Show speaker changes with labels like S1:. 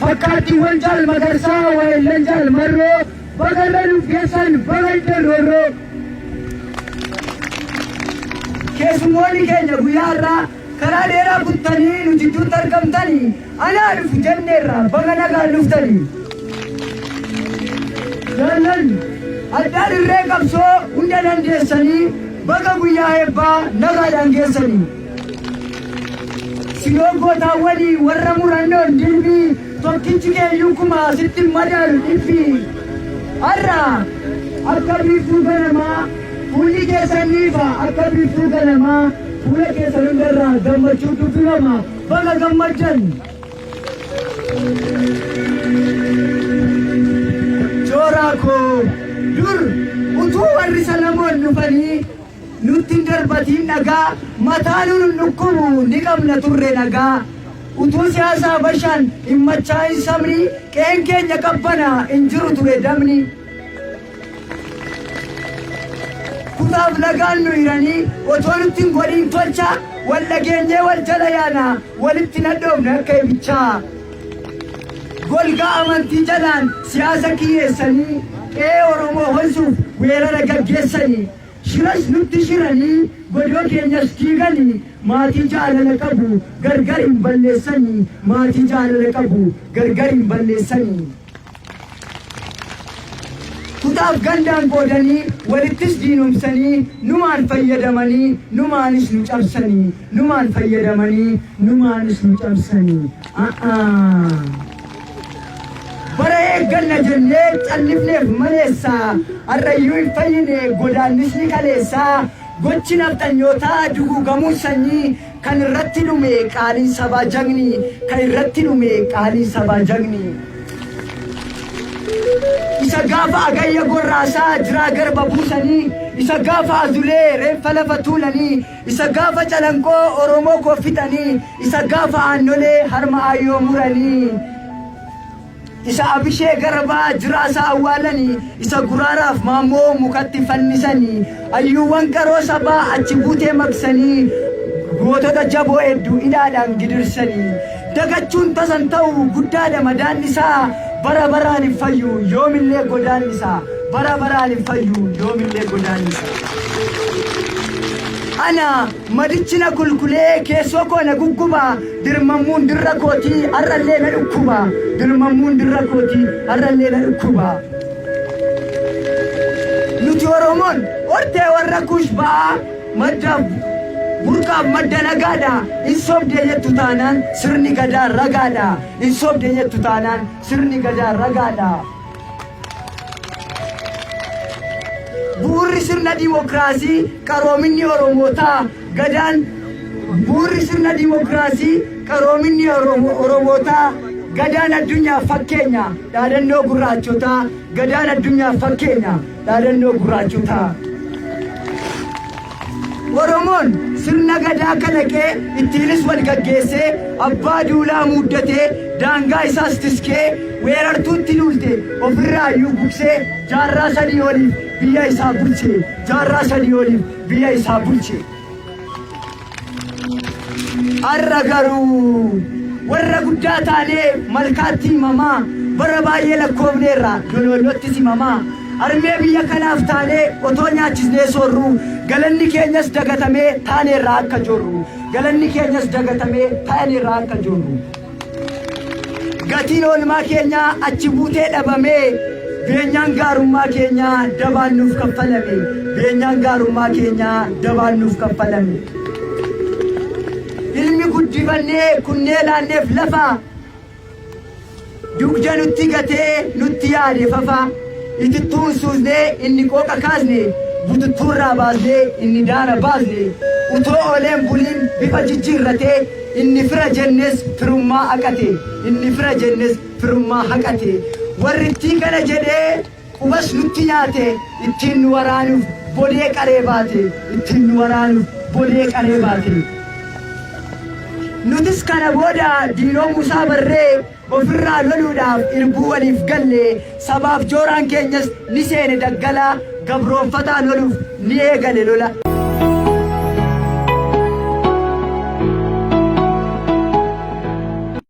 S1: fakkaatti wanjaal magarsaa waayillan jaal marroo bagarra nuuf geessan bagaltan roorroo. Keessummoonni keenya guyyaa irraa karaa dheeraa buttanii nu jidduutti argamtanii anaa dhufu jenneerra baga nagaan dhuftanii. Jaallan addaan irree qabsoo hunda dandeessanii baga guyyaa eebbaa nagaadhaan geessanii. Siloogotaawwanii warra murannoon dilbii tokkichi keeyyuu kuma sitti madaalu dhibbii. Har'a akka biiftuu ganamaa fuulli keessaniifa akka biiftuu ganamaa fuula keessan hundarraa gammachuutu filama baga gammadan. Jooraakoo dur utuu warri Salamoon dhufanii nutti hin darbatiin dhagaa mataa nuun dhukkubu ni qabna turre nagaa. Utuu siyaasaa bashaan hin machaa'in sabni qeen keenya qabbana hin jiru ture damni. Kutaaf nagaan nu hiranii otoo nutti hin godhin tolcha wal dhageenyee wal jala yaana walitti nadhoofne akka ibichaa. Golgaa amantii jalaan siyaasa kiyyeessanii qe'ee Oromoo honsuuf weerara gaggeessanii shiras nutti shiranii godoo keenyas diiganii maatii jaalala qabu gargar hin balleessanii maatii jaalala qabu gargar hin balleessanii. Kutaaf gandaan qoodanii walittis diinumsanii numaan fayyadamanii numaanis nu cabsanii numaan fayyadamanii numaanis nu cabsanii. Bara eegganna jennee callifneef maleessaa arrayyuu hin fayyine godaannisni kaleessaa gochi nafxanyootaa duguugamuu sanyii kan irratti dhume qaaliin sabaa jagni kan irratti dhume qaaliin sabaa jagni. Isa gaafa agayya gorraasaa jiraa garba buusanii isa gaafa azulee reeffa lafa tuulanii isa gaafa calanqoo Oromoo koffitanii isa gaafa aannolee harma ayyoo muranii. Isa abishee garbaa jiraasaa awwaalanii isa guraaraaf maammoo mukatti fannisanii ayyuuwwan qaroo sabaa achi buutee maqsanii gootota jaboo hedduu hidhaadhaan gidirsanii. Dagachuun tasan ta'u guddaadha madaan isaa bara baraan hin fayyu yoomillee godaan isaa bara baraan hin fayyu yoomillee godaan isaa. Ana madichina kulkulee keessoo koo na gugguba dirmammuun dirra kootii har'allee na dhukkuba dirmammuun dirra kootii har'allee na dhukkuba. Nuti Oromoon hortee warra kuush ba'aa madda burqaaf madda nagaadha hin sobdee jettu taanaan sirni gadaa ragaadha hin sobdee jettu taanaan sirni gadaa ragaadha. Buurri sirna dimokiraasii qaroominni Oromootaa gadaan buurri sirna dimokiraasii qaroominni Oromootaa gadaan addunyaaf fakkeenya dhaadannoo gurraachotaa gadaan addunyaaf fakkeenya dhaadannoo gurraachotaa. Oromoon sirna gadaa kalaqee ittiinis wal gaggeessee abbaa duulaa muuddatee daangaa isaas tiskee weerartuutti luulte ofirraa iyyuu buksee jaarraa sadii oliif biyya isaa bulche jaarraa sadii oliif biyya isaa bulche. Har'a garuu warra guddaa taanee malkaatti himamaa bara baay'ee lakkoofneerra dololootti himamaa armee biyya kanaaf taanee otoo nyaachisnee soorru galanni keenyas dagatamee taaneerraa akka jorru galanni keenyas dagatamee taaneerraa akka jorru. Gatiin oolmaa keenyaa achi buutee dhabamee beenyaan gaarummaa keenyaa dabaan nuuf kaffalame beenyaan gaarummaa keenyaa dabaan nuuf kaffalame. Ilmi guddifannee kunnee laanneef lafa dugda nutti gatee nutti yaade fafa itittuun suusnee inni qooqa kaasne bututtuurraa baasnee inni daara baasne utoo ooleen buliin bifa jijjiirratee inni fira jennes firummaa haqate inni fira jennes firummaa haqate. Warri ittiin kana jedhee qubas nutti nyaate ittiin nu waraanuuf bodee qaree baate ittiin nu waraanuuf bodee qaree baate. Nutis kana booda diinoomuu isaa barree ofirraa loluudhaaf irbuu waliif galle sabaaf jooraan keenyas ni seene daggalaa gabroonfataa loluuf ni eegale lola.